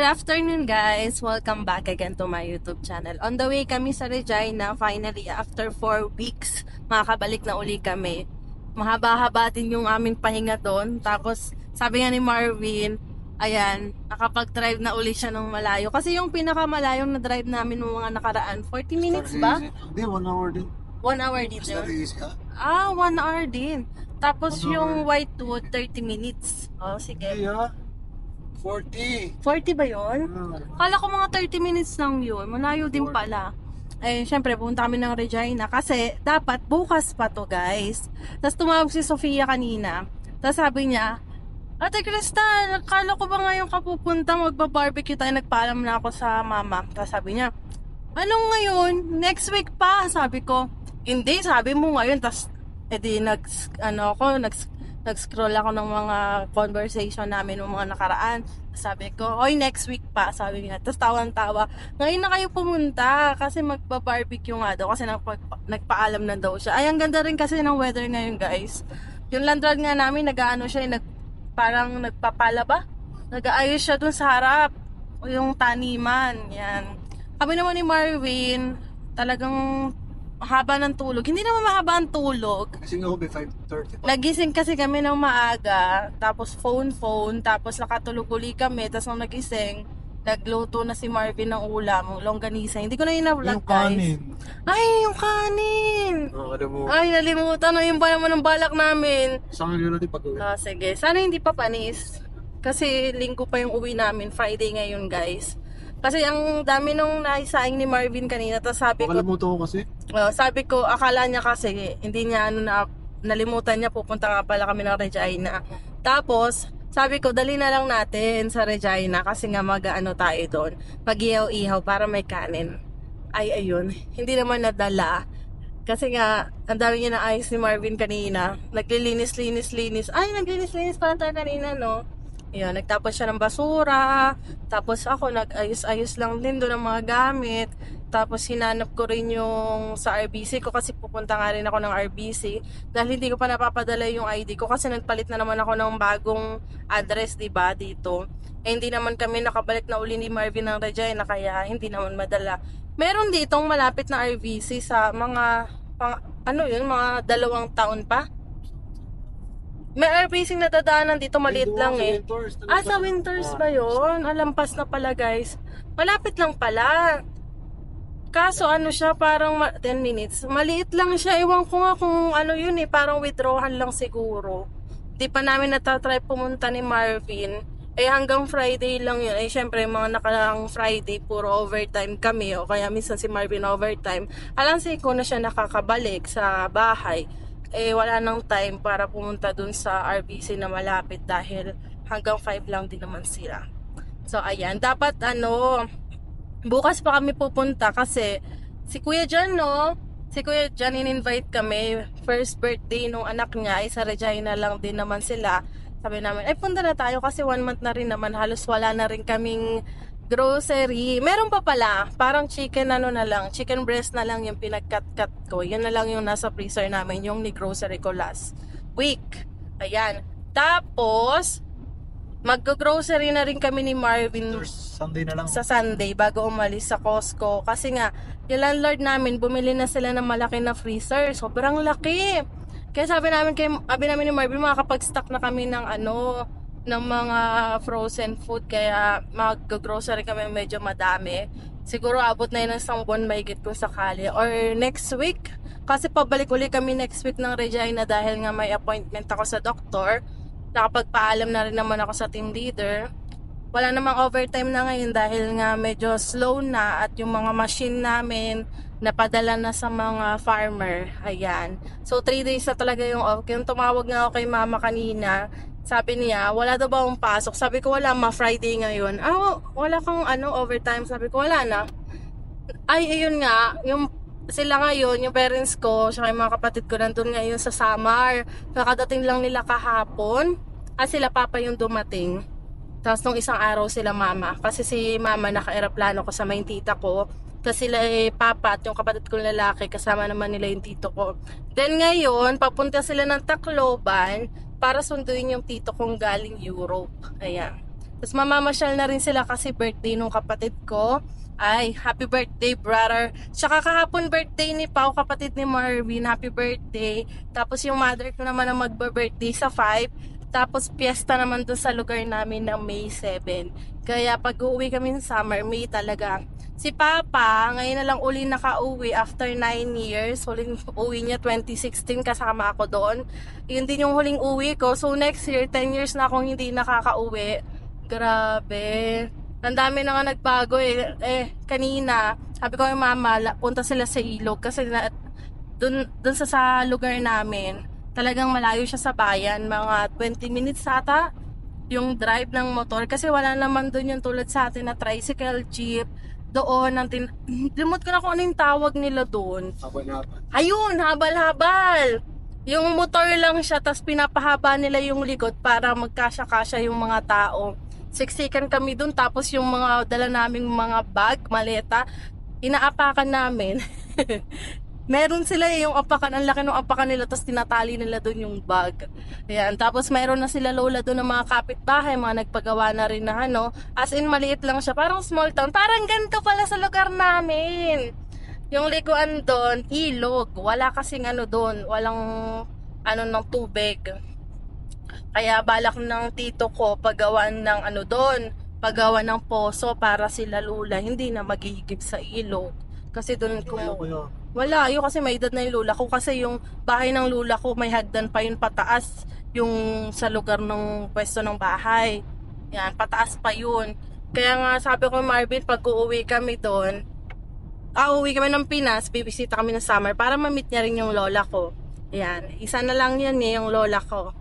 afternoon guys! Welcome back again to my YouTube channel. On the way kami sa Regina, finally after 4 weeks, makakabalik na uli kami. Mahaba-haba din yung aming pahinga doon. Tapos sabi nga ni Marvin, ayan, nakapag-drive na uli siya ng malayo. Kasi yung pinakamalayong na drive namin ng mga nakaraan, 40 minutes ba? Hindi, 1 hour din. 1 hour din Mas yun? easy, ha? 1 hour din. Tapos 1 yung hour. Whitewood, 30 minutes. Oh, sige. Hindi, ha? 40. 40 ba yun? Kala ko mga 30 minutes lang yun. Malayo din pala. Eh, syempre, pumunta kami ng Regina kasi dapat bukas pa to, guys. Tapos tumawag si Sofia kanina. Tapos sabi niya, Ate Crystal, kala ko ba ngayon ka pupunta, magba-barbecue tayo, nagpaalam na ako sa mama. Tapos sabi niya, anong ngayon? Next week pa? Sabi ko, hindi, sabi mo ngayon. Tapos, edi, nag-scroll ako ng mga conversation namin ng mga nakaraan. Sabi ko, oy, next week pa, sabi niya. Tapos tawang-tawa, ngayon na kayo pumunta kasi magpa-barbecue nga daw kasi nagpaalam na daw siya. Ay, ang ganda rin kasi ng weather ngayon, guys. Yung landlord nga namin, parang nagpapala ba? Nag-aayos siya dun sa harap. O yung taniman, yan. Kami naman ni Marvin, talagang haba ng tulog. Hindi naman mahaba ang tulog. Kasi nga, 5:30. Nagising kasi kami ng maaga, tapos phone, tapos nakatulog uli kami, tapos nung nagising, nagluto na si Marvin ng ulam, longganisa. Hindi ko na Yung in-vlog, kanin. guys. Ay, yung kanin! Alam mo, Ay, nalimutan na yung ba naman ng balak namin. saan nga natin pag-uwi? Sige. Sana hindi pa panis. Kasi linggo pa yung uwi namin. Friday ngayon, guys. Kasi ang dami nung naisaing ni Marvin kanina. Tapos sabi ko, Makalimutan ko kasi. sabi ko, akala niya kasi, hindi niya nalimutan niya, pupunta nga pala kami ng Regina. Tapos, sabi ko, dali na lang natin sa Regina kasi nga mag-ano tayo doon. Mag-ihaw-ihaw para may kanin. Ay, ayun. Hindi naman nadala. Kasi nga, ang dami niya na ayos ni Marvin kanina. Naglilinis-linis. Ay, naglinis-linis pala tayo kanina, no? Ayun, nagtapon siya ng basura. Tapos ako, nag-ayos-ayos lang din doon ng mga gamit. Tapos hinanap ko rin yung sa RBC ko kasi pupunta nga rin ako ng RBC. Dahil hindi ko pa napapadala yung ID ko kasi nagpalit na naman ako ng bagong address, diba, dito. Eh, hindi naman kami nakabalik na uli ni Marvin ng Regina kaya hindi naman madala. Meron ditong malapit na RBC sa mga mga 2 taon pa. May RBC na dadaanan dito, maliit lang eh. Sa Winters ba yun? Lampas na pala, guys. Malapit lang pala. Kaso siya, parang 10 minutes. Maliit lang siya. Ewan ko nga kung ano yun eh. Parang withdrawal lang siguro. Di pa namin natatry pumunta ni Marvin. Eh hanggang Friday lang yun. Eh syempre mga nakalang Friday puro overtime kami. O kaya minsan si Marvin overtime. Alam ko na siya nakakabalik sa bahay. Eh wala nang time para pumunta dun sa RBC na malapit. Dahil hanggang 5 lang din naman sila. So ayan. Dapat bukas pa kami pupunta kasi si Kuya Jan, si Kuya Jan in-invite kami. First birthday nung anak niya ay sa Regina lang din naman sila. Sabi namin, ay punta na tayo kasi 1 month na rin naman. Halos wala na rin kaming grocery. Meron pa pala, parang chicken chicken breast na lang yung pinag-cut ko. Yun na lang yung nasa freezer namin, yung ni grocery ko last week. Ayan. Tapos, mag-grocery na rin kami ni Marvin Sunday na lang. sa Sunday bago umalis sa Costco. Kasi nga, yung landlord namin, bumili na sila ng malaki na freezer. Sobrang laki. Kaya sabi namin ni Marvin, makakapag-stock na kami ng ng mga frozen food. Kaya mag-grocery kami medyo madami. Siguro abot na yun ng 1 buwan mahigit kung sakali. Or next week. Kasi pabalik uli kami next week ng Regina dahil nga may appointment ako sa doktor. Nakapagpaalam na rin naman ako sa team leader. Wala namang overtime na ngayon dahil nga medyo slow na at yung mga machine namin napadala na sa mga farmer. Ayan. So 3 days na talaga yung off. Yung tumawag nga ako kay mama kanina, sabi niya, wala daw ba akong pasok? Sabi ko, wala, Friday ngayon. Wala kang overtime? Sabi ko, wala na. Ay, ayun nga, sila ngayon, yung parents ko, saka yung mga kapatid ko nandun ngayon sa Samar. Kakadating lang nila kahapon. Sila papa yung dumating. Tapos nung isang araw sila mama. Kasi si mama naka-aeroplano ko sa main tita ko. Tapos sila papa at yung kapatid ko lalaki, kasama naman nila yung tito ko. Then ngayon, papunta sila ng Tacloban para sunduin yung tito kong galing Europe. Ayan. Tapos mamamasyal na rin sila kasi birthday nung kapatid ko. Ay, happy birthday, brother. Tsaka kahapon birthday ni Pau, kapatid ni Marvin. Happy birthday. Tapos yung mother ko naman ang magba-birthday sa 5. Tapos piyesta naman doon sa lugar namin na May 7. Kaya pag uuwi kami sa summer, May talaga. Si Papa, ngayon na lang uli nakauwi after 9 years. Huling uwi niya 2016, kasama ako doon. Yun din yung huling uwi ko. So next year, 10 years na akong hindi nakakauwi. Grabe. Ang dami na nga nagbago kanina, sabi ko kay mama, punta sila sa ilog kasi dun sa lugar namin, talagang malayo siya sa bayan, mga 20 minutes ata yung drive ng motor kasi wala naman dun yung tulad sa atin na tricycle, jeep, doon, limot ko na kung ano yung tawag nila doon. Habal-habal. Ayun, habal-habal. Yung motor lang siya, tapos pinapahaba nila yung likod para magkasya-kasya yung mga tao. Siksikan kami dun, tapos yung mga dala naming mga bag, maleta, inaapakan namin. Meron sila yung apakan, ang laki ng apakan nila, tapos tinatali nila dun yung bag. Ayan, tapos meron na sila lola dun ng mga kapitbahay, mga nagpagawa na rin na as in maliit lang siya, parang small town, parang ganito pala sa lugar namin. Yung likuan doon, ilog, wala kasing doon, walang ng tubig. Kaya balak ng tito ko paggawan ng doon, paggawa ng poso para sila lula hindi na maghihigib sa ilog. Kasi doon wala, yun kasi may edad na yung lula ko, kasi yung bahay ng lula ko may hagdan pa yun pataas, yung sa lugar ng pwesto ng bahay. Yan, pataas pa yun. Kaya nga sabi ko, Marvin, pag uuwi kami doon, uuwi kami ng Pinas, bibisita kami ng summer para ma-meet niya rin yung lola ko. Yan, isa na lang yan yung lola ko.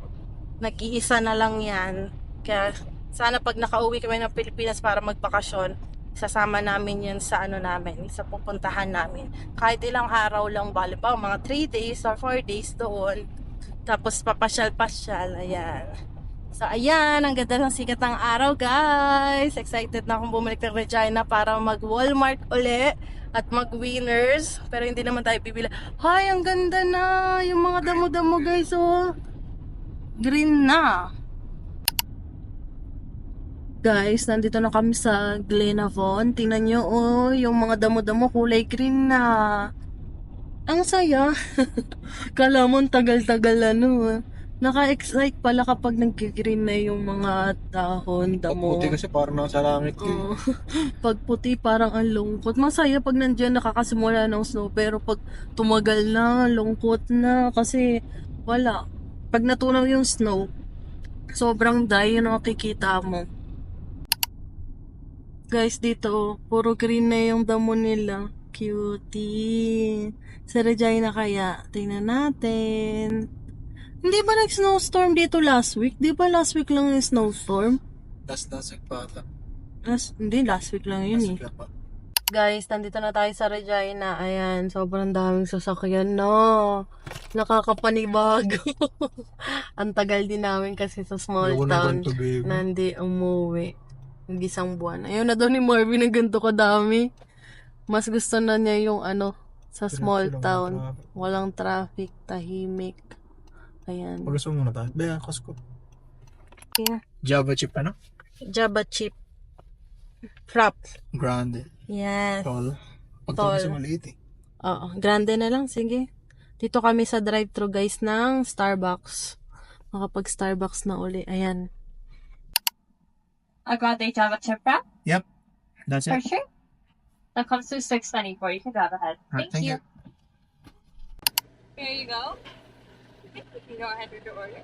Nag-iisa na lang yan. Kaya sana pag nakauwi kami ng Pilipinas para magbakasyon, sasama namin yan sa namin, sa pupuntahan namin. Kahit ilang araw lang, ba, mga 3 days or 4 days doon. Tapos papasyal-pasyal, ayan. So ayan, ang ganda ng sikat ng araw, guys. Excited na akong bumalik ng Regina para mag-Walmart uli at mag-Winners. Pero hindi naman tayo bibili. Hay, ang ganda na! Yung mga damo-damo, guys, oh. Green na. Guys, nandito na kami sa Glenavon. Tingnan nyo, oh, yung mga damo-damo kulay green na. Ang saya. Kala mo tagal-tagal Naka-excite pala kapag nag-green na yung mga dahon, damo. Puti kasi parang nasa langit Oh. Pag puti parang ang lungkot. Masaya pag nandiyan nakakasimula ng snow, pero pag tumagal na, lungkot na kasi wala. Pag natunaw yung snow, sobrang dry yung nakikita mo. Guys, dito, puro green na yung damo nila. Cutie. Sa Regina kaya, tingnan natin. Hindi ba nag-snowstorm dito last week? Di ba last week lang yung snowstorm? last week pa ata. Hindi, last week lang yun Last week pa. Guys, nandito na tayo sa Regina. Ayan, sobrang daming sasakyan na. Nakakapanibago. Ang tagal din namin kasi sa small town na hindi umuwi. Isang buwan. Ayun na daw ni Marvin ng ganito kadami. Mas gusto na niya yung sa small town. Walang traffic, tahimik. Ayan. Pag-gusto muna tayo. Baya, Costco. Yeah. Java chip Java chip. Frap. Grande. Yes. Tall. Pag Tall. kasi maliit Oo, grande na lang. Sige. Dito kami sa drive-thru guys ng Starbucks. Makapag-Starbucks na uli. Ayan. I got the Java chip wrap Yep. That's for it. sure. That comes to $6.94. You can grab ahead. Alright, Thank you. Here you go. You can go ahead with your order.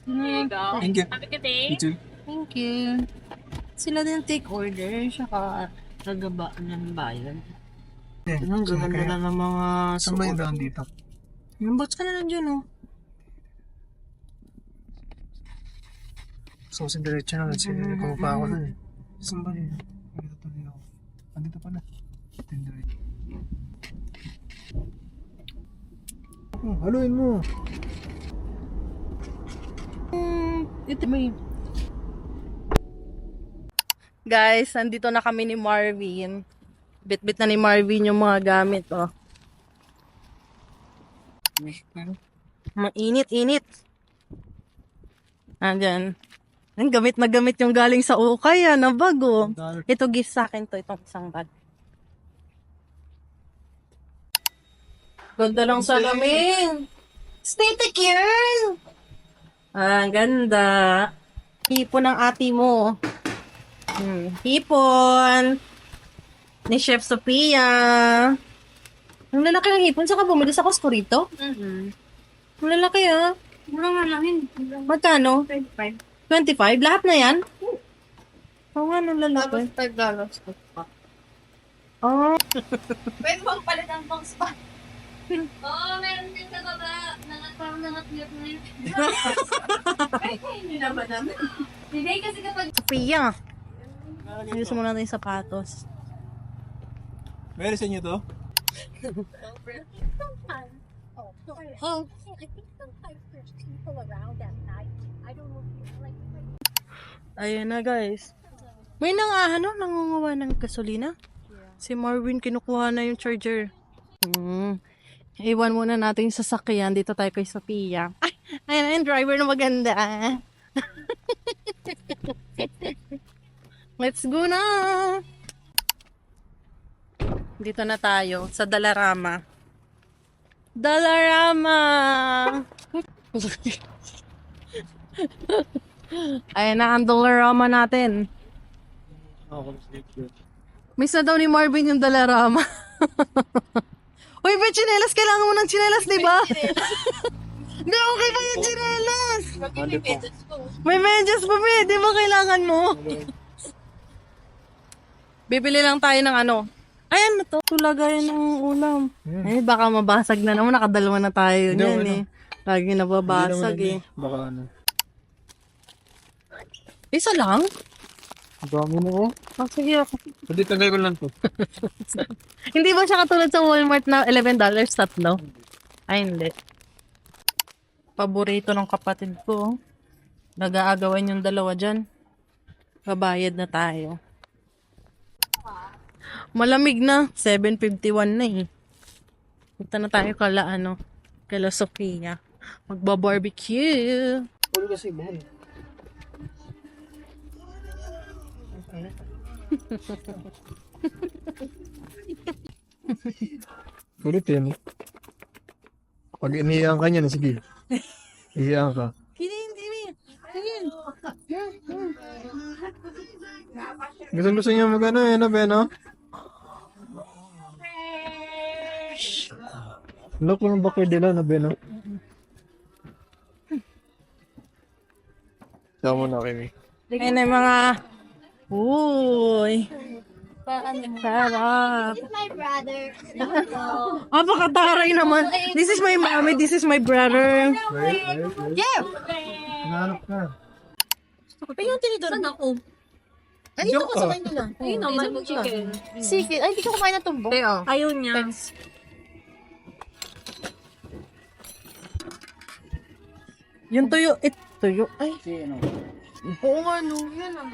There you go. Thank you. Have a good day. You too. Thank you. Sila din take order, saka nagabaan ng bayan. Ang gaganda na ng mga Saan ba yung daan dito? Yung bots ka na lang dyan, oh. So, sa diretso na. Kasi kumapa ako na eh. Saan ba yun? Andito pala. Ito yung diretso. Oh, haluin mo. Ito may... Guys, nandito na kami ni Marvin. Bit-bit na ni Marvin yung mga gamit, oh. Mainit-init. Andyan. Ang gamit na gamit yung galing sa ukay, na bago. Ito gift sa akin to, itong isang bag. Ganda lang salamin. Aesthetic yun! Ganda. Hipon ng ate mo. Hipon. Ni Chef Sophia. Ang lalaki ng hipon. Saka bumili sa Costco rito? Ang lalaki Mura nga lang yun. Magkano? 25. 25? Lahat na yan? Oo nga, ang lalaki. $5 pa. Oh. Pwede bang palit ang pang spa? Oo, meron din sa baba. Parang nangat-lip na yun. Hindi naman namin. Hindi kasi kapag... Sophia. Ayusin mo natin yung sapatos. Meron sa inyo to? Oh. Ayan na guys. May nangunguha ng gasolina. Si Marvin kinukuha na yung charger. Iwan muna natin yung sasakyan. Dito tayo kay Sophia. Ay, ayan na yung driver na maganda. Let's go na! Dito na tayo sa Dalarama. Dalarama! Ayan na ang Dalarama natin. Miss na daw ni Marvin yung Dalarama. Uy, may tsinelas. Kailangan mo ng tsinelas, di ba? Hindi, okay pa yung tsinelas. May medyas pa, may. Di ba kailangan mo? Bibili lang tayo ng ano. Ayan na to. Tulagayan ng ulam. Eh, baka mabasag na naman. Nakadalawa na tayo Hindi, niyan ano. Lagi nababasag Baka ano. Isa lang? Dami mo. Oh, sige ako. Pwede tagay ko lang to. Hindi ba siya katulad sa Walmart na $11 tatlo? Ay, hindi. Paborito ng kapatid ko. Nag-aagawan yung dalawa dyan. Babayad na tayo. Malamig na. 7:51 na eh. Punta na tayo kala Sofia. Magba-barbecue. Pwede kasi buhay. Kulit yan. Pag iniyaan ka niyan, sige. Iyaan ka. Hindi. Ayan. Gusto niya mag-ano eh, no? Look mo ng bakit nila, no, Beno? Sama mo na, Kimi. Ayan na yung mga... Uy. Sarap. My brother. Apakataray naman. This is my mommy, this is my brother. Yeah! Nahanap ka. Pero yung tinidor na ako. Ay, ito ko sa kanila. Ayun naman, chicken. Chicken. Ay, hindi ko kumain ng tumbok. Ayaw niya. Yung tuyo, tuyo. Ay. Oo nga, no. Yan ang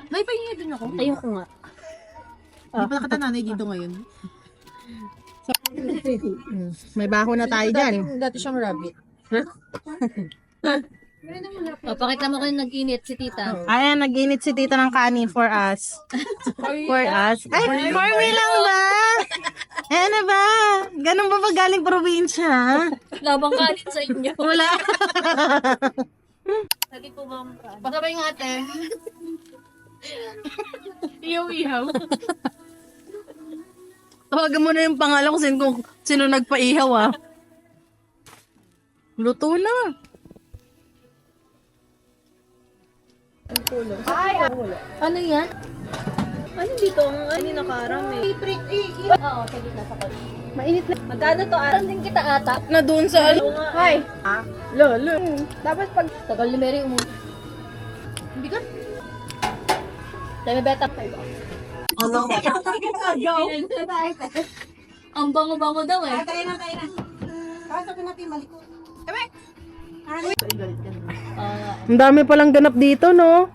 may pahingi din ako. Ayun ko nga. Hindi pa nakita nanay dito ngayon. May baho na tayo dyan. Dati siyang rabbit. Pakita mo kayo nag-init si tita. Ayan, nag-init si tita ng kanin for us. For us. Ay, for me lang ba? Ano ba? Ganun ba galing probinsya? Labang kanin sa inyo. Wala. Lagi po ba ang Pasabay nga ate. Iyaw-iyaw. Tawagan mo na yung pangalan kung sino nagpaihaw Luto na. Ano yan? Ano dito? Ano nakarami? Oo, sa gitna sa kotse. Mainit na. Magkano to? Aran din kita ata. Na doon sa... Hi! Lolo. Tapos pag... Tagal ni Mary Hindi ka? Dami beta. Ano? Ang bango-bango daw eh. Tayo na. Pasok natin balik. Ang dami palang ganap dito, no?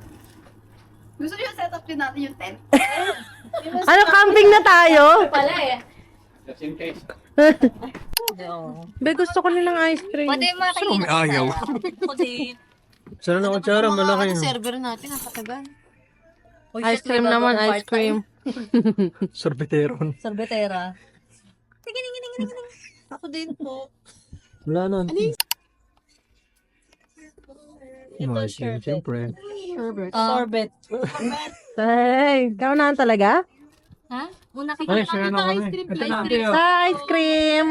Gusto niyo set up din natin yung tent? Ano, camping na tayo? Pala eh. Just in case. Be, gusto ko nilang ice cream. Pwede Sino may ayaw? Ako din. Sana na kutsara, malaki. Server natin, nakatagal. Ice cream naman, ice cream. Sorbeteron. Sorbetera. Ako din po. Wala na. Ice cream, siyempre. Sorbet. Ay, ikaw na talaga? Ha? Muna Ay, sira na kami. Ito na kayo. Sa ice cream.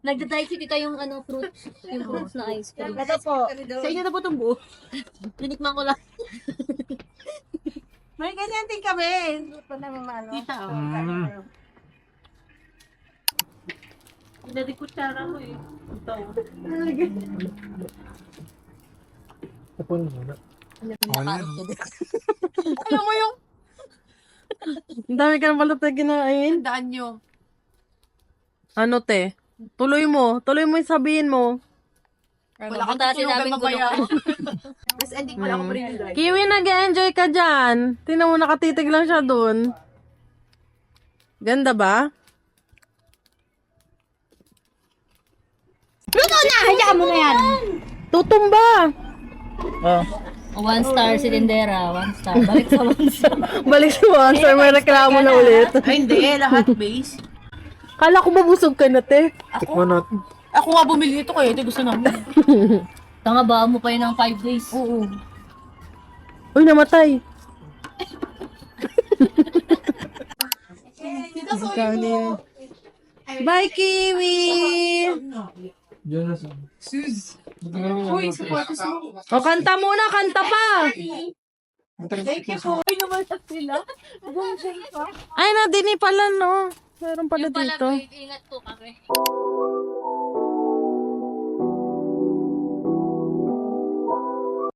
Nagda-diet si tita yung fruits. Yung fruits na ice cream. Ito po. Sa inyo na po itong buo. Tinikman ko lang. May ganyan din kami. Tita, Pinadikutsara ko eh. Tapon muna. Alam mo yung Ang dami ka na pala tayo kinain. daan nyo. Ano te? Tuloy mo yung sabihin mo. Wala kang Pumunta tutulugan sinabing mamaya. gulo. Tapos ending wala akong rin. Kiwi, nag-enjoy ka dyan. Tingnan mo, nakatitig lang siya dun. Ganda ba? Luto na! Hayaan mo na yan! Tutumba! Ah, 1 star si Lindera. 1 star. Balik sa 1 star. Balik si Monster, may reklamo na ulit. Ay, hindi. Lahat base. Kala ko mabusog ka na, te. tikman natin. Ako nga bumili nito kaya ito gusto namin. Tanga ba mo pa yun ng 5 days? Oo. Uy, namatay. Bye, Kiwi! Diyan na sa... Uy, support ko. O, kanta muna, kanta pa! Thank you po. Ay, naman na sila. Ay, nadini pala, no? Meron pala Yung pala, dito. ingat po kami.